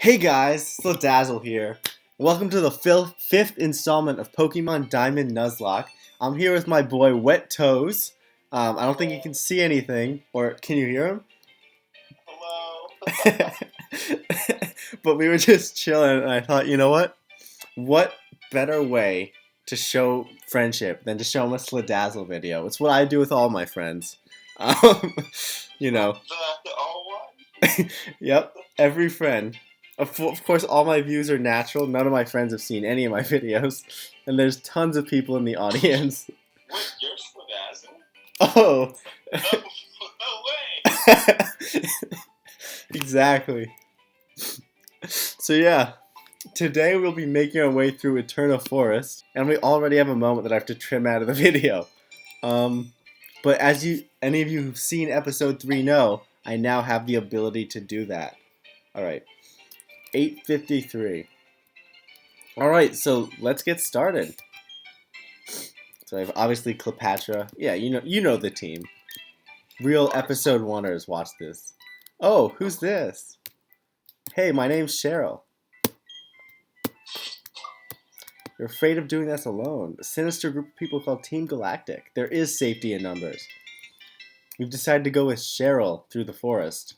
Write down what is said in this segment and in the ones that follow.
Hey guys, Dazzle here. Welcome to the fifth installment of Pokemon Diamond Nuzlocke. I'm here with my boy Wet Toes. I don't think you can see anything, or can you hear him? Hello. But we were just chilling, and I thought, you know what? What better way to show friendship than to show them a Sladazzle video? It's what I do with all my friends. Um, you know. The all one? Yep, every friend. Of course, all my views are natural. None of my friends have seen any of my videos. And there's tons of people in the audience. Wait, you're Sladazzle? Oh! No way! Exactly. So yeah, today we'll be making our way through Eterna Forest. And we already have a moment that I have to trim out of the video. But as any of you who've seen episode 3 know, I now have the ability to do that. Alright. 8:53. Alright, so let's get started. So I have obviously Cleopatra. Yeah, you know the team. Real episode oneers watch this. Oh, who's this? Hey, my name's Cheryl. You're afraid of doing this alone. A sinister group of people called Team Galactic. There is safety in numbers. We've decided to go with Cheryl through the forest.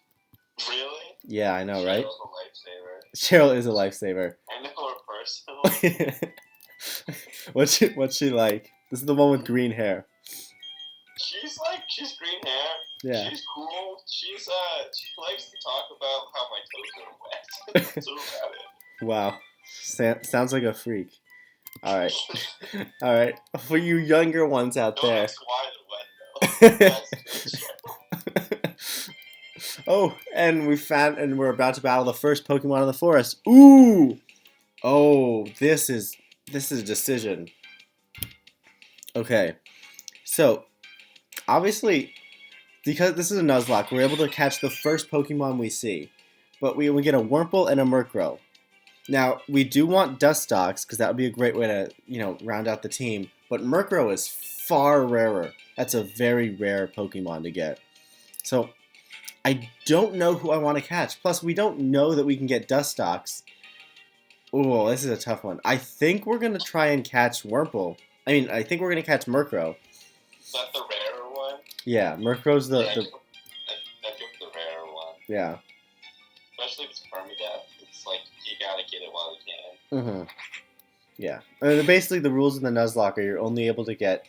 Really? Yeah, I know, right? Cheryl's a lifesaver. Cheryl is a lifesaver. I know her personally. What's she like? This is the one with green hair. She's green hair. Yeah. She's cool. She likes to talk about how my toes are wet. That's about it. Wow. Sounds like a freak. Alright. Alright. For you younger ones out Don't there. ask why they're wet though. Oh, and we're about to battle the first Pokemon in the forest. Ooh! Oh, this is a decision. Okay. So, obviously, because this is a Nuzlocke, we're able to catch the first Pokemon we see. But we get a Wurmple and a Murkrow. Now, we do want Dustox, because that would be a great way to, round out the team. But Murkrow is far rarer. That's a very rare Pokemon to get. So, I don't know who I want to catch. Plus, we don't know that we can get Dustox. Oh, this is a tough one. I think we're going to try and catch Wurmple. I think we're going to catch Murkrow. Is that the rarer one? Yeah, Murkrow's the... I took the rarer one. Yeah. Especially if it's permadeath. It's like, you gotta get it while you can. Mm-hmm. Yeah. Basically, the rules in the Nuzlocke are you're only able to get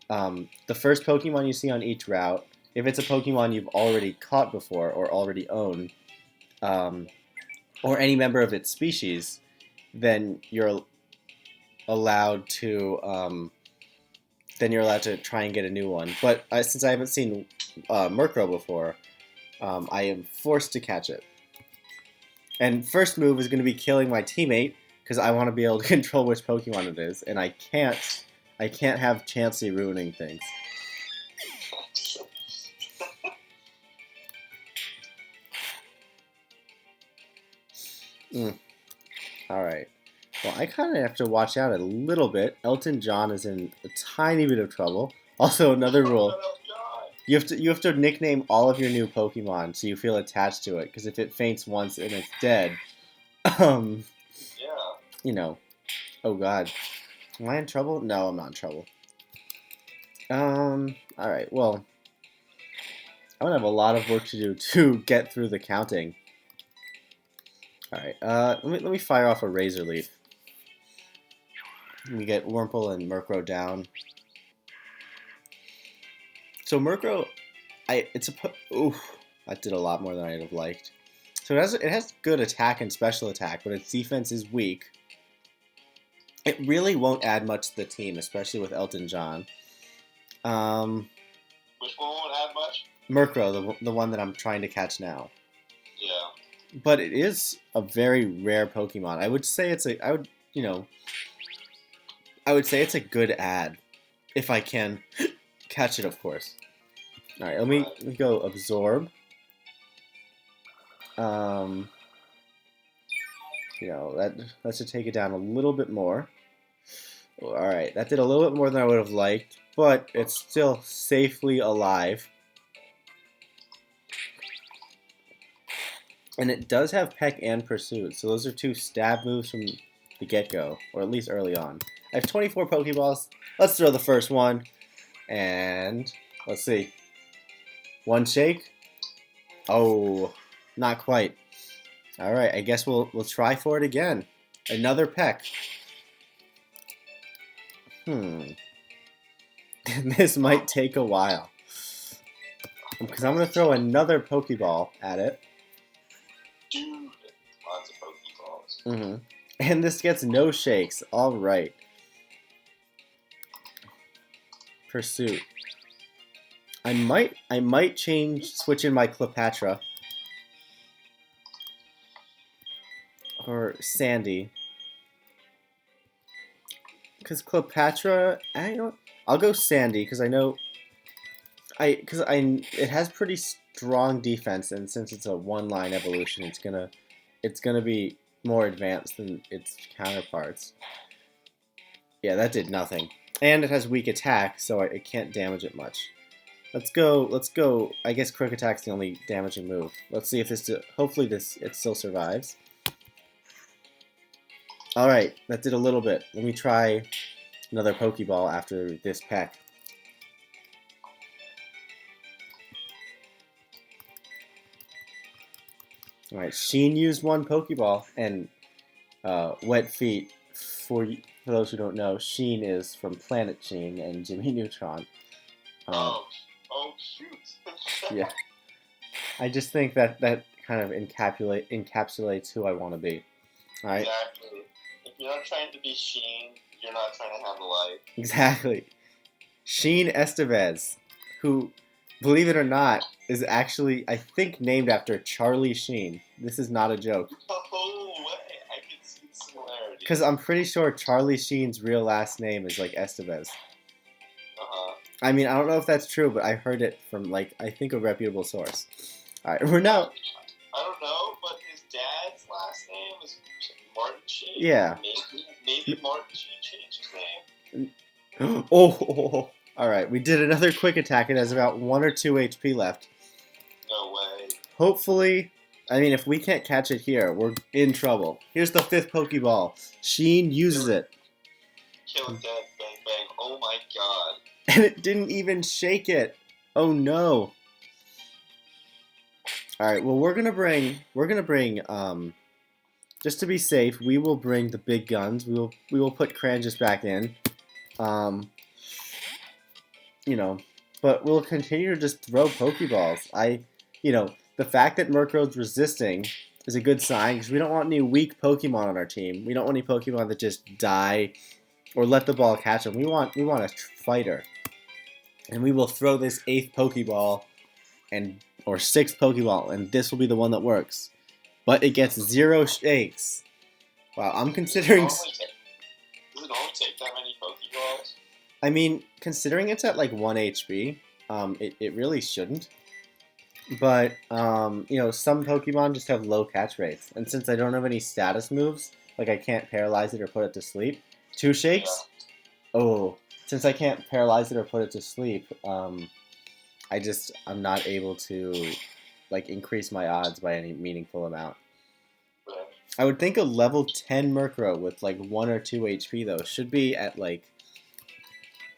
the first Pokemon you see on each route. If it's a Pokemon you've already caught before or already own, or any member of its species, then you're allowed to try and get a new one. But since I haven't seen Murkrow before, I am forced to catch it. And first move is going to be killing my teammate because I want to be able to control which Pokemon it is, and I can't have Chansey ruining things. Alright. Well, I kind of have to watch out a little bit. Elton John is in a tiny bit of trouble. Also, another rule. You have to nickname all of your new Pokemon so you feel attached to it, because if it faints once and it's dead, Yeah. Oh god. Am I in trouble? No, I'm not in trouble. Alright, well, I'm gonna have a lot of work to do to get through the counting. Alright, let me fire off a Razor Leaf. We get Wurmple and Murkrow down. So Murkrow, that did a lot more than I'd have liked. So it has good attack and special attack, but its defense is weak. It really won't add much to the team, especially with Elton John. Which one won't add much? Murkrow, the one that I'm trying to catch now. Yeah. But it is a very rare Pokemon. I would say it's a good ad, if I can catch it, of course. All right, let me go Absorb. That should take it down a little bit more. All right, that did a little bit more than I would have liked, but it's still safely alive. And it does have Peck and Pursuit, so those are two stab moves from the get-go, or at least early on. I have 24 Pokeballs. Let's throw the first one, and let's see. One shake. Oh, not quite. All right, I guess we'll try for it again. Another Peck. This might take a while, because I'm gonna throw another Pokeball at it. Dude, lots of Pokeballs. And this gets no shakes. All right. Pursuit. I might switch in my Cleopatra or Sandy, because Cleopatra, I'll go Sandy because I know it has pretty strong defense, and since it's a one-line evolution, it's gonna be more advanced than its counterparts. Yeah, that did nothing, and it has weak attack, so it can't damage it much. Let's go. I guess Quick Attack's the only damaging move. Let's see if hopefully it still survives. All right, that did a little bit. Let me try another Pokeball after this Peck. Alright, Sheen used one Pokeball, and Wet Feet, for those who don't know, Sheen is from Planet Sheen and Jimmy Neutron. Oh shoot! Yeah. I just think that kind of encapsulates who I want to be. Alright? Exactly. If you're not trying to be Sheen, you're not trying to have a life. Exactly. Sheen Estevez, who, believe it or not, is actually, I think, named after Charlie Sheen. This is not a joke. Oh, way! I can see the similarity. Because I'm pretty sure Charlie Sheen's real last name is like Estevez. I mean, I don't know if that's true, but I heard it from, like, I think a reputable source. Alright, we're now... I don't know, but his dad's last name is Martin Sheen. Yeah. Maybe Martin Sheen changed his name. Oh! Alright, we did another Quick Attack. It has about 1 or 2 HP left. No way. Hopefully... I mean, if we can't catch it here, we're in trouble. Here's the 5th Pokeball. Sheen uses it. Kill it dead, bang bang. Oh my god. And it didn't even shake it. Oh no. Alright, well we're gonna bring just to be safe, we will bring the big guns. We will put Cranjus back in. But we'll continue to just throw Pokeballs. The fact that Murkrow's resisting is a good sign, because we don't want any weak Pokemon on our team. We don't want any Pokemon that just die or let the ball catch them. We want a fighter. And we will throw this 8th Pokeball or 6th Pokeball, and this will be the one that works. But it gets 0 shakes. Wow, I'm considering... Does it only take that many Pokeballs? I mean, considering it's at like 1 HP, it really shouldn't. But, some Pokemon just have low catch rates. And since I don't have any status moves, like I can't paralyze it or put it to sleep, 2 shakes? Yeah. Oh, since I can't paralyze it or put it to sleep, I'm not able to, like, increase my odds by any meaningful amount. Right. I would think a level 10 Murkrow with, like, 1 or 2 HP, though, should be at, like,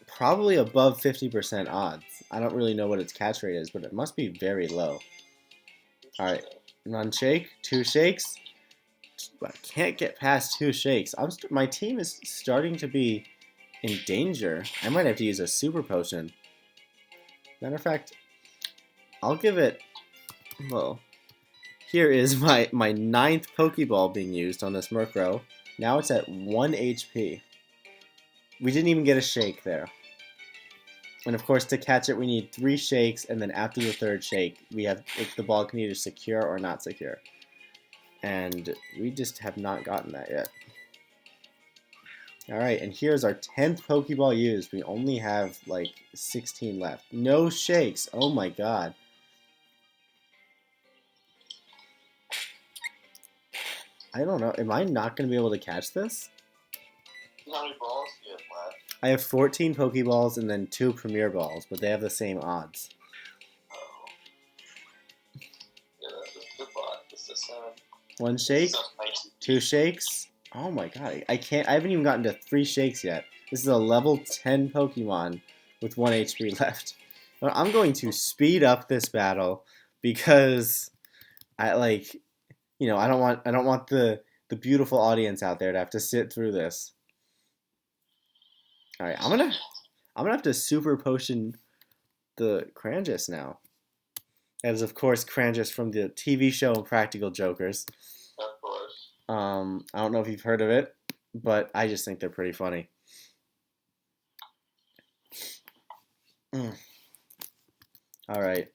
probably above 50% odds. I don't really know what its catch rate is, but it must be very low. Alright, run shake, 2 shakes. I can't get past 2 shakes. My team is starting to be in danger. I might have to use a super potion. Matter of fact, I'll give it... Well, here is my 9th Pokeball being used on this Murkrow. Now it's at 1 HP. We didn't even get a shake there. And of course, to catch it, we need 3 shakes, and then after the 3rd shake, the ball can either secure or not secure. And we just have not gotten that yet. Alright, and here's our 10th Pokeball used. We only have, like, 16 left. No shakes! Oh my god. I don't know. Am I not going to be able to catch this? How many balls do you have left? I have 14 Pokeballs and then 2 Premier Balls, but they have the same odds. Oh. Yeah, that's the bot. It's the same. 1 shake, So nice. 2 shakes. Oh my god, I haven't even gotten to 3 shakes yet. This is a level 10 Pokemon with 1 HP left. But I'm going to speed up this battle because I I don't want the beautiful audience out there to have to sit through this. All right, I'm gonna have to super potion the Cranjus now. That is, of course, Cranjus from the TV show Impractical Jokers. Of course. I don't know if you've heard of it, but I just think they're pretty funny. All right.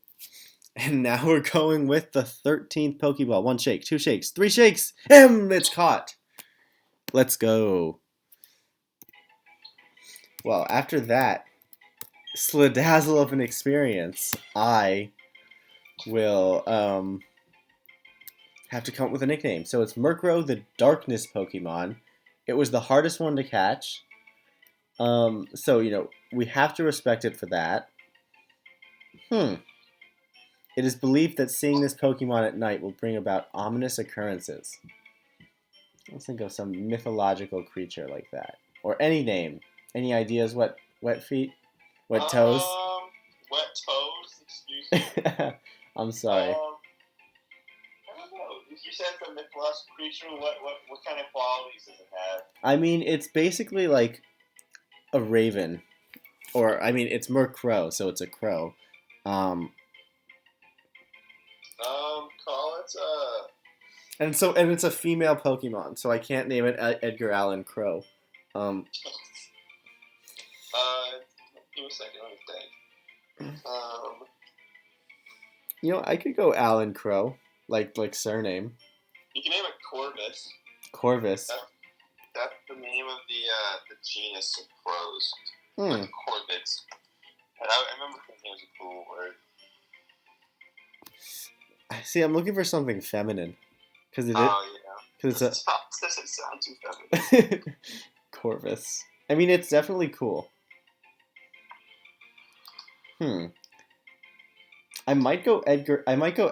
And now we're going with the 13th Pokeball. 1 shake, 2 shakes, 3 shakes. It's caught. Let's go. Well, after that Sladazzle of an experience, I will have to come up with a nickname. So it's Murkrow, the Darkness Pokemon. It was the hardest one to catch. So, we have to respect it for that. It is believed that seeing this Pokemon at night will bring about ominous occurrences. Let's think of some mythological creature like that. Or any name. Any ideas? What? Wet feet? Wet toes? Wet toes? Excuse me. I'm sorry. I don't know. If you said it's a mythological creature, what kind of qualities does it have? I mean, it's basically like a raven. Or, I mean, it's Murkrow, so it's a crow. Call it, And it's a female Pokemon, so I can't name it Edgar Allan Crow. give me a second, let me think. I could go Allan Crow, like surname. You can name it Corvus. Corvus. That's the name of the genus of crows. Hmm. Corvids. And I remember thinking it was a cool word. See, I'm looking for something feminine, because it doesn't sound too feminine. Corvus. I mean, it's definitely cool. I might go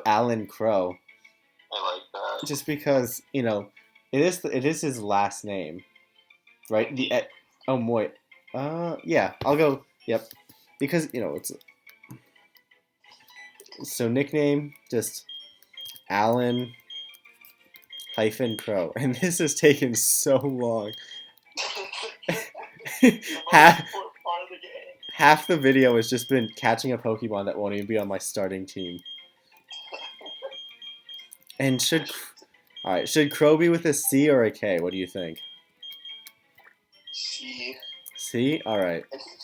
Allan Crow. I like that. Just because it is his last name, right? Yeah, I'll go. Yep, because it's so nickname just Allan Crow, and this has taken so long. Half the video has just been catching a Pokemon that won't even be on my starting team. And should Crow be with a C or a K? What do you think? C. C? Alright. I think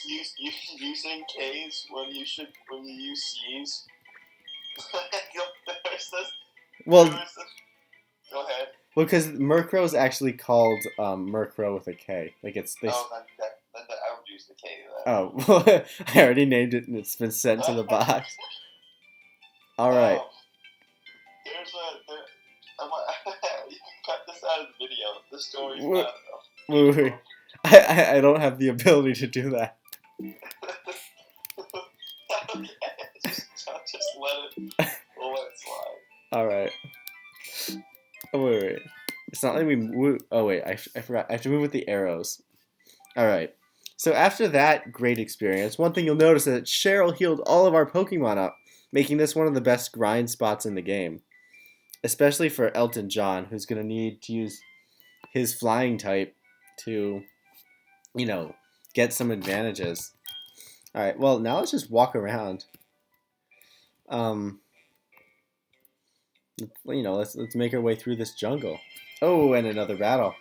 using K's when you use C's. Well, go ahead. Well, because Murkrow is actually called Murkrow with a K. Like then I would use the K to that. Oh, well, I already named it and it's been sent to the box. Alright. You can cut this out of the video. The story's not Wait. I don't have the ability to do that. Just let it slide. Alright. Wait. It's not like we move. Oh, wait. I forgot. I have to move with the arrows. Alright. So after that great experience, one thing you'll notice is that Cheryl healed all of our Pokemon up, making this one of the best grind spots in the game. Especially for Elton John, who's going to need to use his flying type to, get some advantages. Alright, well, now let's just walk around. Let's make our way through this jungle. Oh, and another battle.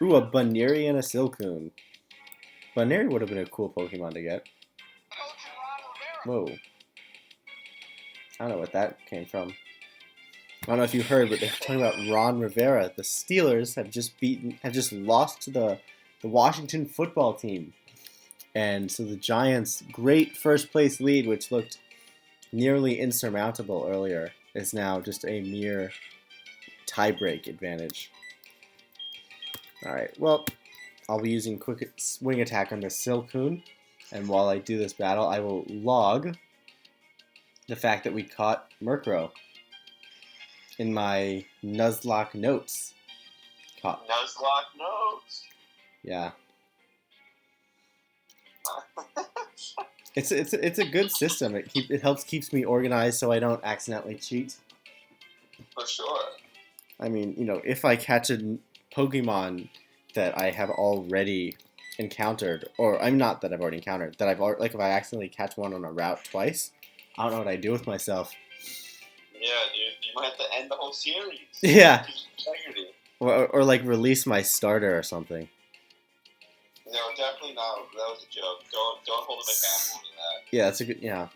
Ooh, a Buneary and a Silcoon. Buneary would have been a cool Pokemon to get. Whoa. I don't know what that came from. I don't know if you heard, but they're talking about Ron Rivera. The Steelers have just lost to the Washington football team. And so the Giants' great first place lead, which looked nearly insurmountable earlier, is now just a mere tiebreak advantage. Alright, well, I'll be using quick swing attack on the Silcoon, and while I do this battle, I will log the fact that we caught Murkrow. in my Nuzlocke notes. Nuzlocke notes. Yeah. It's a good system. It helps keeps me organized so I don't accidentally cheat. For sure. I mean, if I catch a Pokemon that I have already encountered, or I'm not that I've already encountered, that if I accidentally catch one on a route twice, I don't know what I do with myself. Yeah, dude, you might have to end the whole series. Yeah. Integrity. Or like release my starter or something. No, definitely not. That was a joke. Don't hold him accountable to that. Yeah, that's a good. Yeah.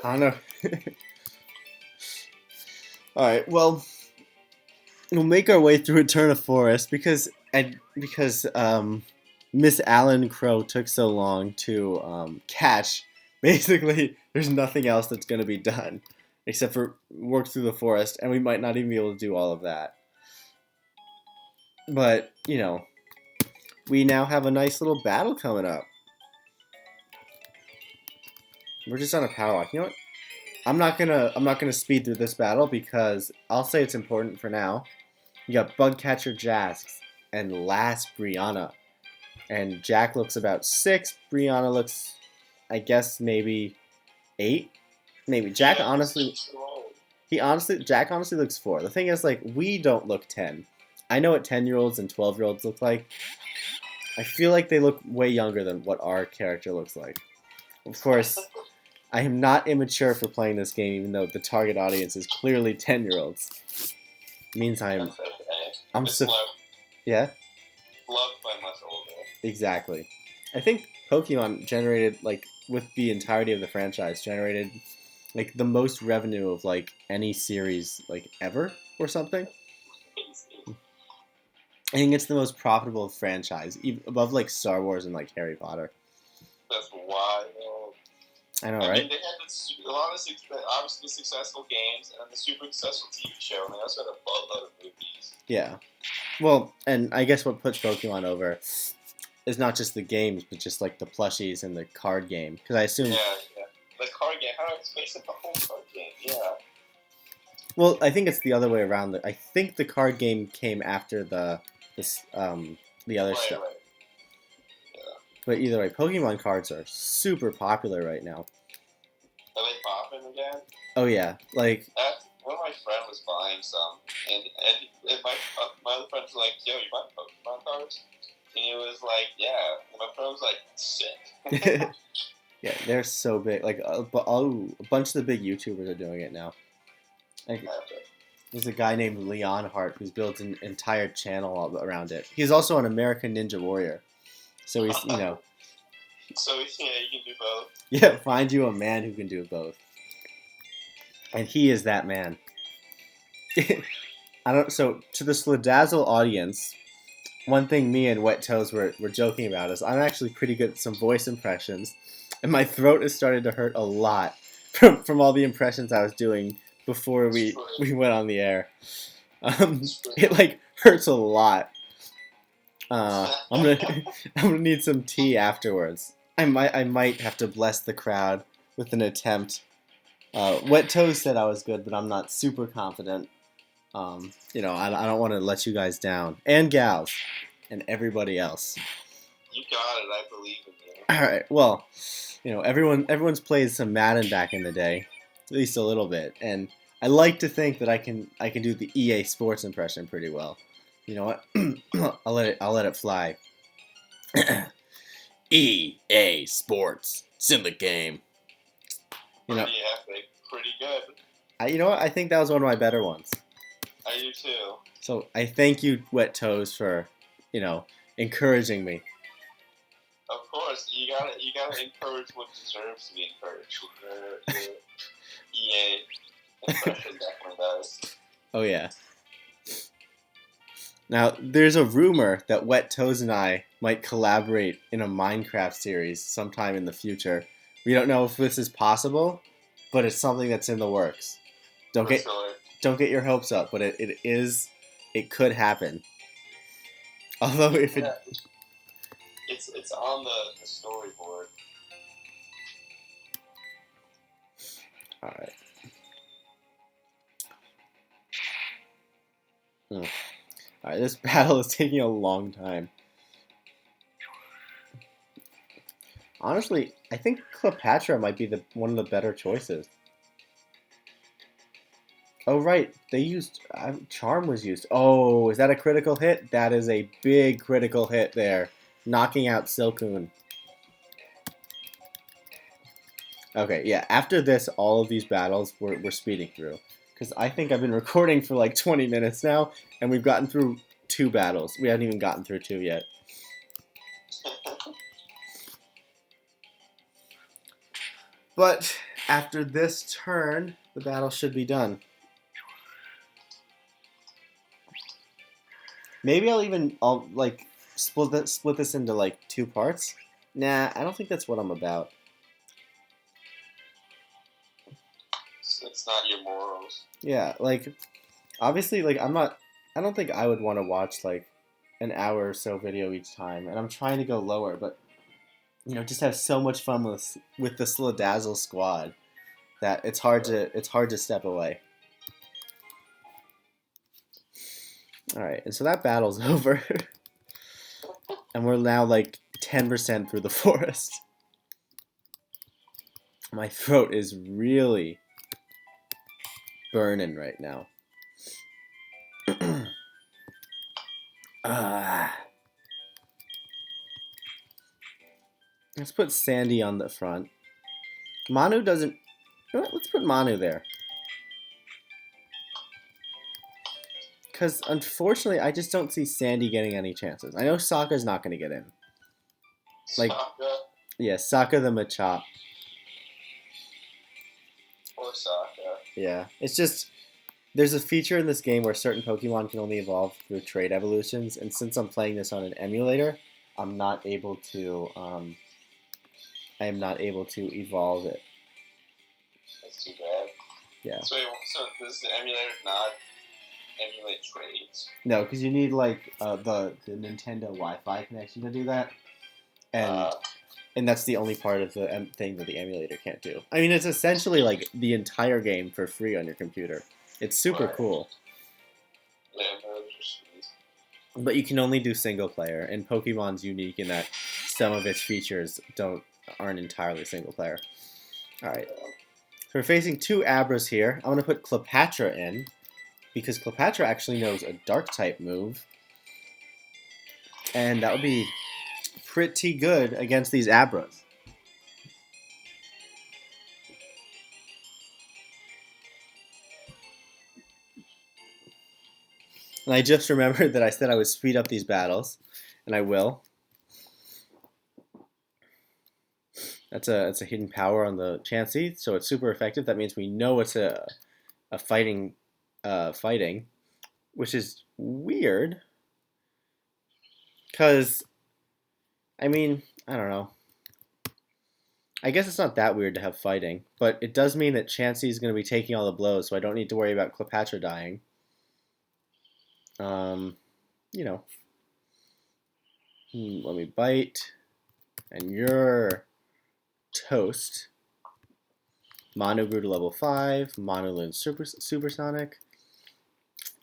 I don't know. All right. Well, we'll make our way through Eterna Forest because Miss Alan Crow took so long to catch. Basically, there's nothing else that's going to be done except for work through the forest, and we might not even be able to do all of that. But we now have a nice little battle coming up. We're just on a power walk. You know what? I'm not gonna speed through this battle because I'll say it's important for now. You got Bugcatcher Jax and last Brianna. And Jack looks about 6. Brianna looks, I guess, maybe 8. Maybe. Jack honestly looks 4. The thing is, like, we don't look 10. I know what 10-year-olds and 12-year-olds look like. I feel like they look way younger than what our character looks like. Of course, I am not immature for playing this game, even though the target audience is clearly 10-year-olds. Means I'm yeah. Loved by much older. Exactly. I think Pokemon generated, like, with the entirety of the franchise, generated, like, the most revenue of, like, any series, like, ever or something. I think it's the most profitable franchise, above, like, Star Wars and, like, Harry Potter. That's wild. I know, right? I mean, they had a lot of obviously successful games and then the super successful TV show, and they also had a boatload of movies. Yeah. Well, and I guess what puts Pokemon over is not just the games, but just like the plushies and the card game. Because I assume. Yeah. The card game. How do I explain the whole card game? Yeah. Well, I think it's the other way around. I think the card game came after the other stuff. Right. Yeah. But either way, Pokemon cards are super popular right now. Are they popping again? Oh yeah, like. One of my friends was buying some, and my other friend was like, "Yo, you buy Pokemon cards?" And he was like, "Yeah." And my friend was like, "Sick." Yeah, they're so big. Like, a bunch of the big YouTubers are doing it now. Like, there's a guy named Leon Hart who's built an entire channel around it. He's also an American Ninja Warrior, so he's So yeah, you can do both. Yeah, find you a man who can do both. And he is that man. So to the Sladazzle audience, one thing me and Wet Toes were joking about is I'm actually pretty good at some voice impressions, and my throat has started to hurt a lot from all the impressions I was doing before we went on the air. It like hurts a lot. I'm gonna need some tea afterwards. I might have to bless the crowd with an attempt. Wet Toes said I was good, but I'm not super confident. I don't want to let you guys down, and gals, and everybody else. You got it. I believe in you. All right. Well, everyone's played some Madden back in the day, at least a little bit, and I like to think that I can do the EA Sports impression pretty well. You know what? I'll let it fly. EA Sports, it's in the game. Pretty epic, pretty good. You know what? I think that was one of my better ones. I do too. So I thank you, Wet Toes, for encouraging me. Of course, you gotta encourage what deserves to be encouraged. The EA impression definitely does. Oh yeah. Now there's a rumor that Wet Toes and I might collaborate in a Minecraft series sometime in the future. We don't know if this is possible, but it's something that's in the works. Don't get your hopes up, but it could happen. Although if it it's on the storyboard. All right. Alright, this battle is taking a long time. Honestly, I think Cleopatra might be one of the better choices. Oh, right. They used... Charm was used. Oh, is that a critical hit? That is a big critical hit there. Knocking out Silcoon. Okay, yeah. After this, all of these battles we're speeding through. Because I think I've been recording for like 20 minutes now, and we've gotten through 2 battles. We haven't even gotten through 2 yet. But after this turn, the battle should be done. Maybe I'll like split this into like 2 parts. Nah, I don't think that's what I'm about. It's not your morals. Yeah, like obviously, like I don't think I would want to watch like an hour or so video each time, and I'm trying to go lower, but you know, just have so much fun with the Sladazzle squad that it's hard to step away. All right, and so that battle's over, and we're now like 10% through the forest. My throat is really burning right now. Let's put Sandy on the front. Manu doesn't... You know what? Let's put Manu there. Because, unfortunately, I just don't see Sandy getting any chances. I know Sokka's not going to get in. Like, Sokka? Yeah, Sokka the Machop. Poor Sokka. Yeah, it's just... There's a feature in this game where certain Pokemon can only evolve through trait evolutions, and since I'm playing this on an emulator, I'm not able to... I am not able to evolve it. That's too bad. Yeah. So does the emulator not emulate trades? No, because you need like the Nintendo Wi-Fi connection to do that, and that's the only part of the thing that the emulator can't do. I mean, it's essentially like the entire game for free on your computer. It's super cool. Yeah, no, just... But you can only do single player, and Pokemon's unique in that some of its features aren't entirely single player. Alright. So we're facing 2 Abras here. I'm going to put Cleopatra in, because Cleopatra actually knows a Dark-type move. And that would be pretty good against these Abras. And I just remembered that I said I would speed up these battles, and I will. That's a hidden power on the Chansey, so it's super effective. That means we know it's a fighting, which is weird. Because, I mean, I don't know. I guess it's not that weird to have fighting, but it does mean that Chansey is going to be taking all the blows, so I don't need to worry about Cleopatra dying. You know. Let me bite. And you're toast. Manu grew to level 5. Manu learned supersonic.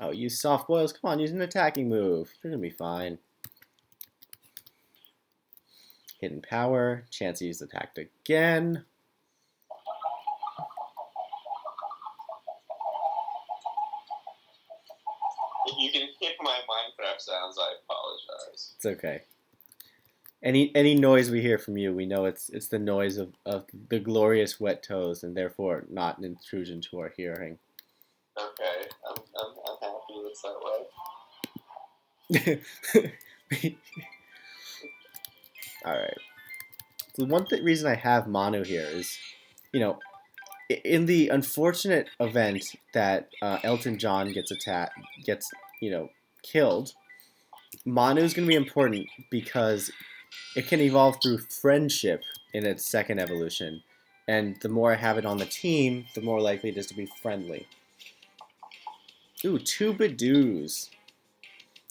Oh, use soft boils. Come on, use an attacking move. You're going to be fine. Hidden power. Chansey's attacked again. If you can hear my Minecraft sounds, I apologize. It's okay. Any noise we hear from you, we know it's the noise of the glorious wet toes, and therefore not an intrusion to our hearing. Okay, I'm happy it's that way. Alright. The one reason I have Manu here is, you know, in the unfortunate event that Elton John gets killed, Manu is going to be important because it can evolve through friendship in its second evolution, and the more I have it on the team, the more likely it is to be friendly. Ooh, 2 Bidoos.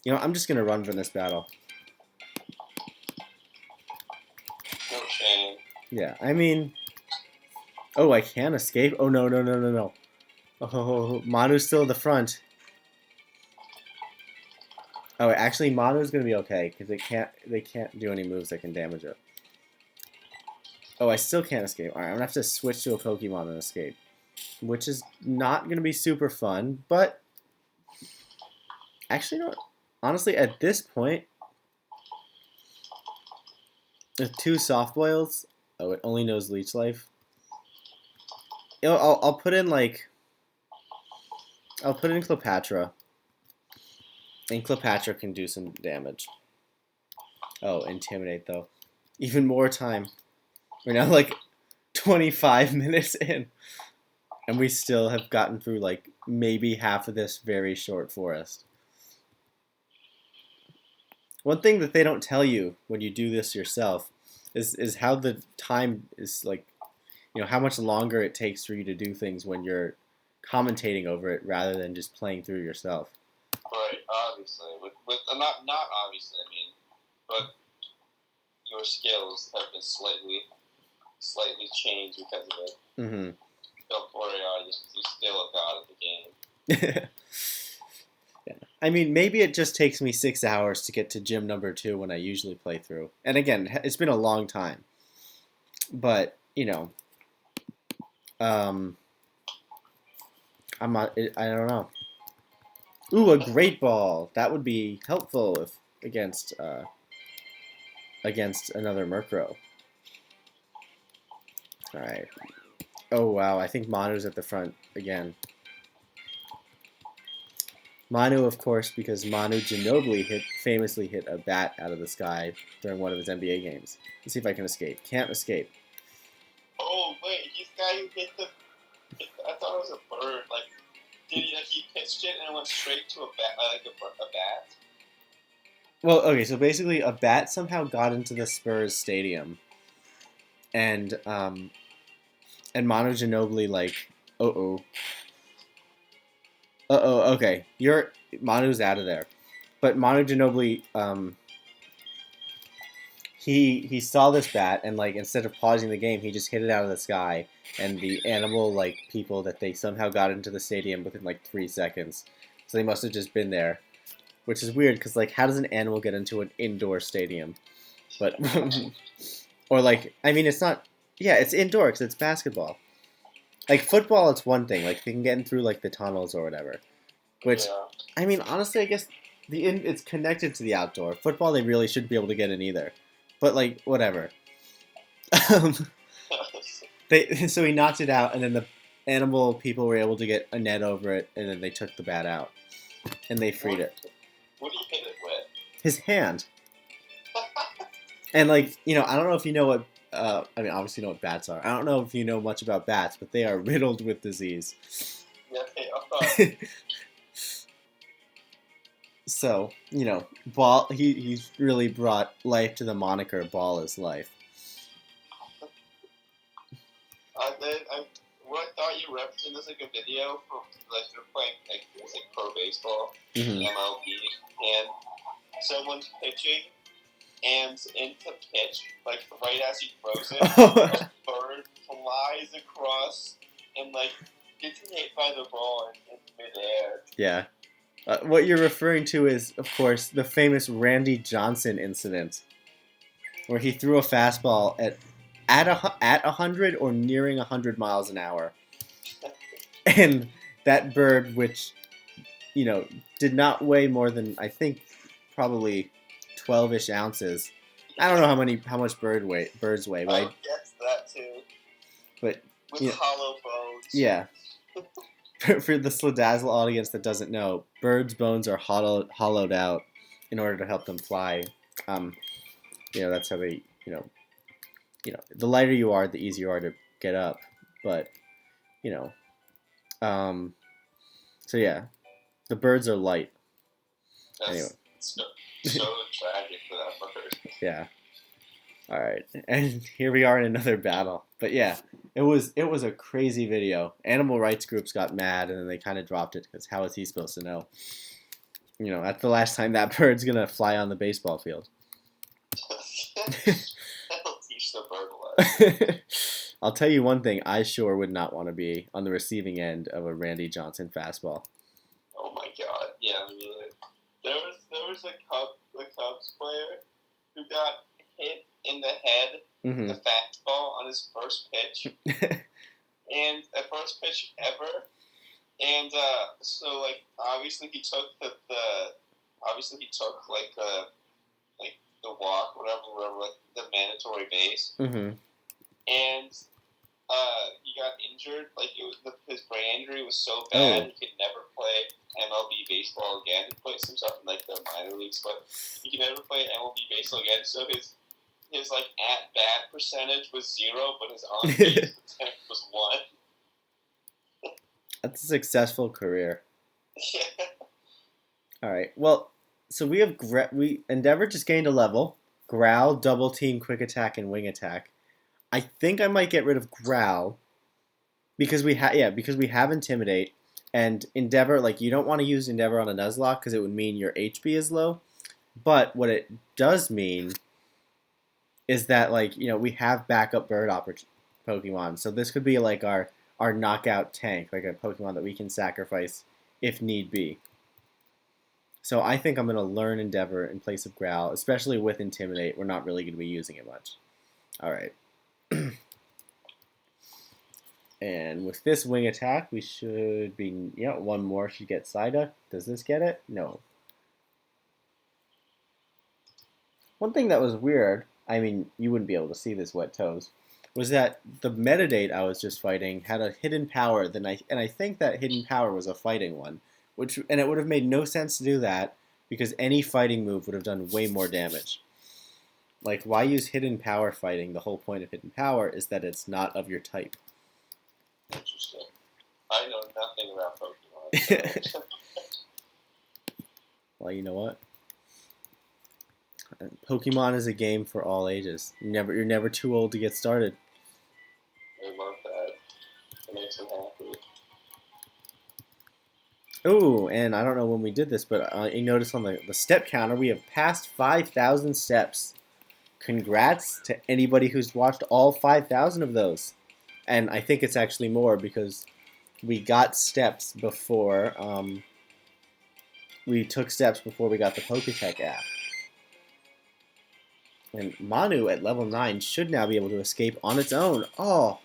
You know, I'm just going to run from this battle. No shame. Yeah, I mean... Oh, I can escape? Oh, no. Oh, Manu's still at the front. Oh, actually, Manu's gonna be okay because they can't do any moves that can damage it. Oh, I still can't escape. All right, I'm gonna have to switch to a Pokemon and escape, which is not gonna be super fun. But actually, you know what? Honestly, at this point, with 2 soft boils, oh, it only knows Leech Life. You know, I'll put in like I'll put in Cleopatra, and Cleopatra can do some damage. Oh, Intimidate though, even more time. We're now like 25 minutes in, and we still have gotten through like maybe half of this very short forest. One thing that they don't tell you when you do this yourself is how the time is like, you know, how much longer it takes for you to do things when you're commentating over it rather than just playing through yourself. Right, obviously. With not obviously, I mean, but your skills have been slightly changed because of it. Mm-hmm. Don't worry, you're still a god of the game. Yeah. I mean, maybe it just takes me 6 hours to get to gym number 2 when I usually play through. And again, it's been a long time. But, you know, I'm not, I don't know. Ooh, a great ball. That would be helpful if against another Murkrow. All right. Oh wow, I think Manu's at the front again. Manu, of course, because Manu Ginobili famously hit a bat out of the sky during one of his NBA games. Let's see if I can escape. Can't escape. Oh wait, he's the guy who hit the. I thought it was a bird. Like, did he pitched it and it went straight to a bat, like a bat? Well, okay, so basically, a bat somehow got into the Spurs stadium, and Manu Ginobili like, okay, Manu's out of there, but Manu Ginobili he saw this bat and like instead of pausing the game, he just hit it out of the sky, and the animal like people that they somehow got into the stadium within like 3 seconds, so they must have just been there. Which is weird, because, like, how does an animal get into an indoor stadium? But, or, like, I mean, it's not, yeah, it's indoor, because it's basketball. Like, football, it's one thing. Like, they can get in through, like, the tunnels or whatever. Which, yeah. I mean, honestly, I guess it's connected to the outdoor. Football, they really shouldn't be able to get in either. But, like, whatever. So he knocked it out, and then the animal people were able to get a net over it, and then they took the bat out. And they freed it. What did he hit it with? His hand. And, like, you know, I don't know if you know what, I mean, obviously you know what bats are. I don't know if you know much about bats, but they are riddled with disease. Yeah, they are. So, you know, Ball, he's really brought life to the moniker Ball is Life. What I thought you referenced in this like a video from like you're playing like it was like pro baseball, Mm-hmm. MLB, and someone's pitching, and into pitch like right as he throws it, a bird flies across and like gets hit by the ball in midair. Yeah. What you're referring to is, of course, the famous Randy Johnson incident, where he threw a fastball at 100 or nearing 100 miles an hour. And that bird, which, you know, did not weigh more than, I think, probably 12-ish ounces. I don't know how much birds weigh, but I guess that too. But with hollow bones. Yeah. For the Sladazzle audience that doesn't know, birds' bones are hollowed out in order to help them fly. You know, that's how they, you know, the lighter you are, the easier you are to get up. But, you know, so yeah, the birds are light. That's anyway. So tragic for that bird. Yeah. All right, and here we are in another battle. But yeah, it was a crazy video. Animal rights groups got mad, and then they kind of dropped it because how is he supposed to know? You know, that's the last time that bird's gonna fly on the baseball field. That'll teach the bird a lesson. I'll tell you one thing: I sure would not want to be on the receiving end of a Randy Johnson fastball. Oh my god! Yeah, me neither. There was a Cubs player who got hit in the head with a fastball on his first pitch, and a first pitch ever. And so like obviously he took the walk, whatever, like the mandatory base, and he got injured. Like his brain injury was so bad he could never play MLB baseball again. He played some stuff in like the minor leagues, but he could never play MLB baseball again. So his like at bat percentage was 0, but his on base percentage was 1. That's a successful career. Yeah. All right. Well, so we have Endeavor just gained a level. Growl, Double Team, Quick Attack, and Wing Attack. I think I might get rid of Growl because we have Intimidate and Endeavor. Like you don't want to use Endeavor on a Nuzlocke because it would mean your HP is low. But what it does mean is that like we have backup bird Pokemon. So this could be like our knockout tank, like a Pokemon that we can sacrifice if need be. So I think I'm going to learn Endeavor in place of Growl, especially with Intimidate. We're not really going to be using it much. All right. And with this Wing Attack, we should be, one more should get Psyduck. Does this get it? No. One thing that was weird, I mean, you wouldn't be able to see this, Wet Toes, was that the Metadate I was just fighting had a hidden power, and I think that hidden power was a fighting one, and it would have made no sense to do that because any fighting move would have done way more damage. Like, why use hidden power fighting? The whole point of hidden power is that it's not of your type. Interesting. I know nothing about Pokemon. So. Well, you know what? Pokemon is a game for all ages. You're never too old to get started. I love that. It makes me happy. Oh, and I don't know when we did this, but you notice on the step counter, we have passed 5,000 steps. Congrats to anybody who's watched all 5,000 of those. And I think it's actually more because we got steps before, we took steps before we got the Poketech app. And Manu at level 9 should now be able to escape on its own. Oh,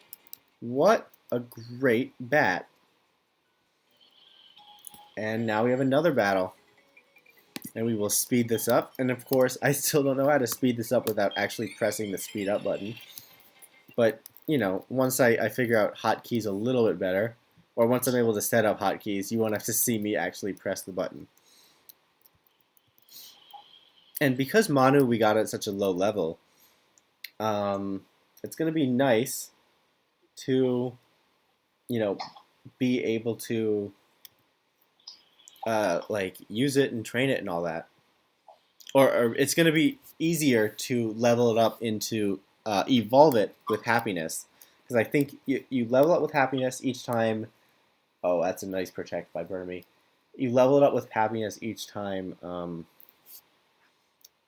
what a great bat. And now we have another battle. And we will speed this up. And of course, I still don't know how to speed this up without actually pressing the speed up button. But, once I figure out hotkeys a little bit better, or once I'm able to set up hotkeys, you won't have to see me actually press the button. And because Manu we got at such a low level, it's going to be nice to, be able to use it and train it and all that. Or it's going to be easier to level it up into evolve it with happiness. Because I think you level up with happiness each time. Oh, that's a nice protect by Burmy. You level it up with happiness each time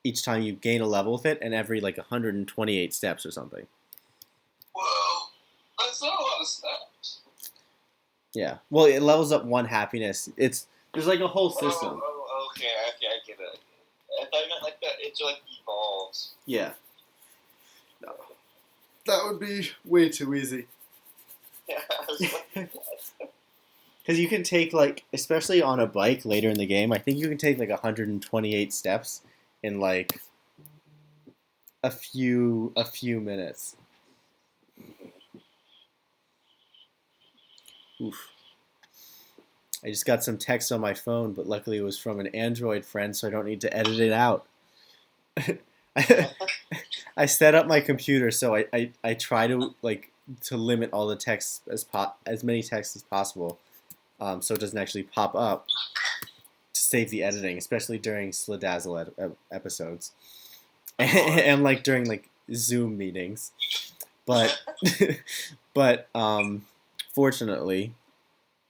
you gain a level with it, and every 128 steps or something. Whoa, that's not a lot of steps. Yeah, well, it levels up one happiness. There's a whole system. Oh, okay, I get it. I thought you meant that it evolves. Yeah. No. That would be way too easy. Yeah, I was like, because you can take especially on a bike later in the game, I think you can take 128 steps in a few minutes. Oof. I just got some text on my phone, but luckily it was from an Android friend, so I don't need to edit it out. I set up my computer so I try to limit all the text as many texts as possible, so it doesn't actually pop up to save the editing, especially during Sladazzle episodes and during Zoom meetings. But fortunately,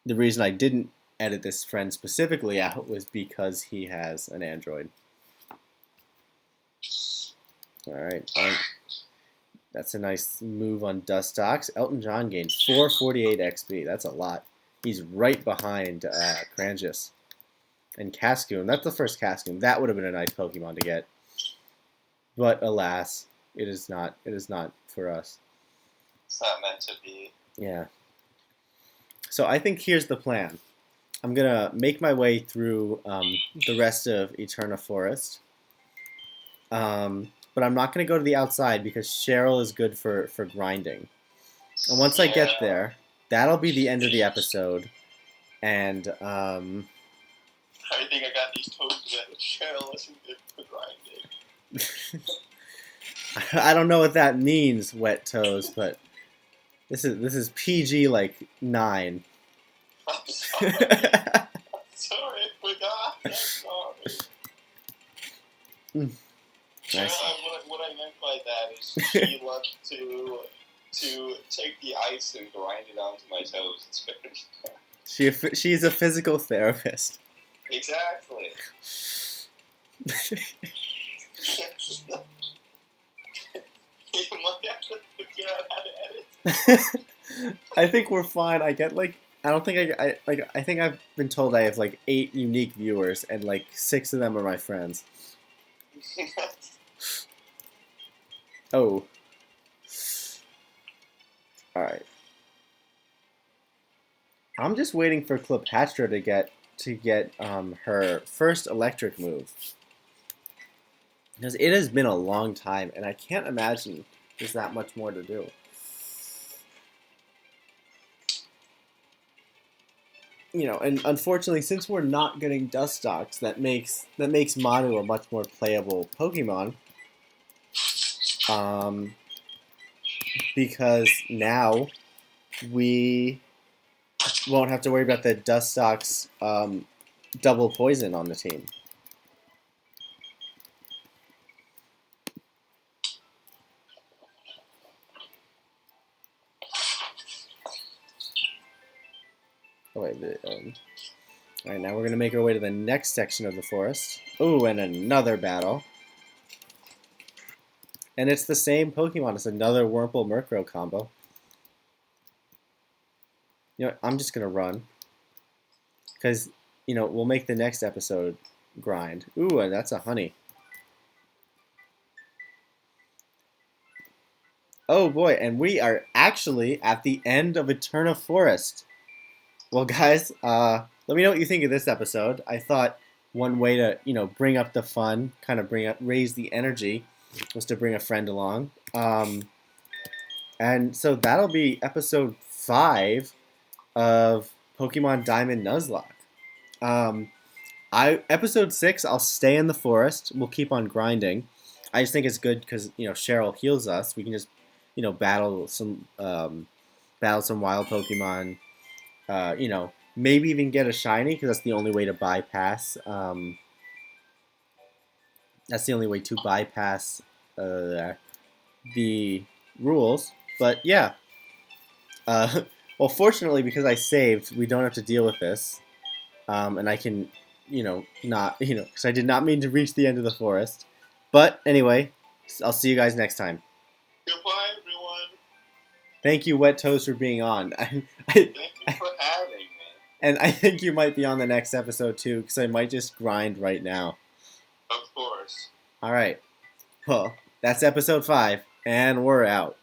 the reason I didn't edit this friend specifically out was because he has an Android. Alright, that's a nice move on Dustox. Elton John gained 448 XP. That's a lot. He's right behind Crangus. And Cascoon. That's the first Cascoon. That would have been a nice Pokemon to get. But alas, it is not. It is not for us. It's not meant to be. Yeah. So I think here's the plan. I'm gonna make my way through the rest of Eterna Forest. But I'm not gonna go to the outside because Cheryl is good for grinding. And once I get there, that'll be the end of the episode. And I think I got these toes that Cheryl isn't good for grinding. I don't know what that means, Wet Toes, but this is PG like 9. I'm sorry. I'm sorry, I forgot. I'm sorry. Nice. What I meant by that is she loved to take the ice and grind it onto my toes. It's very She's a physical therapist. Exactly. You might have to figure out how to edit. I think we're fine. I get like I don't think I think I've been told I have like 8 unique viewers and like 6 of them are my friends. Oh. Alright. I'm just waiting for Cleopatra to get her first electric move. Because it has been a long time and I can't imagine there's that much more to do. You know, and unfortunately, since we're not getting Dustox, that makes Manu a much more playable Pokemon. Because now we won't have to worry about the Dustox double poison on the team. Oh wait, alright, now we're gonna make our way to the next section of the forest. Ooh, and another battle. And it's the same Pokemon. It's another Wurmple Murkrow combo. You know what? I'm just gonna run. Because, you know, we'll make the next episode grind. Ooh, and that's a honey. Oh boy, and we are actually at the end of Eterna Forest. Well, guys, let me know what you think of this episode. I thought one way to, you know, bring up the fun, kind of raise the energy, was to bring a friend along. And so that'll be episode 5 of Pokemon Diamond Nuzlocke. Episode 6, I'll stay in the forest. We'll keep on grinding. I just think it's good because, you know, Cheryl heals us. We can just, you know, battle some wild Pokemon. You know, maybe even get a shiny because that's the only way to bypass. That's the only way to bypass the rules. But yeah. Well, fortunately, because I saved, we don't have to deal with this, and I can, you know, not, you know, because I did not mean to reach the end of the forest. But anyway, I'll see you guys next time. Goodbye, everyone. Thank you, Wet Toast, for being on. Thank you for having me. And I think you might be on the next episode too, because I might just grind right now. Of course. All right. Well, that's episode 5, and we're out.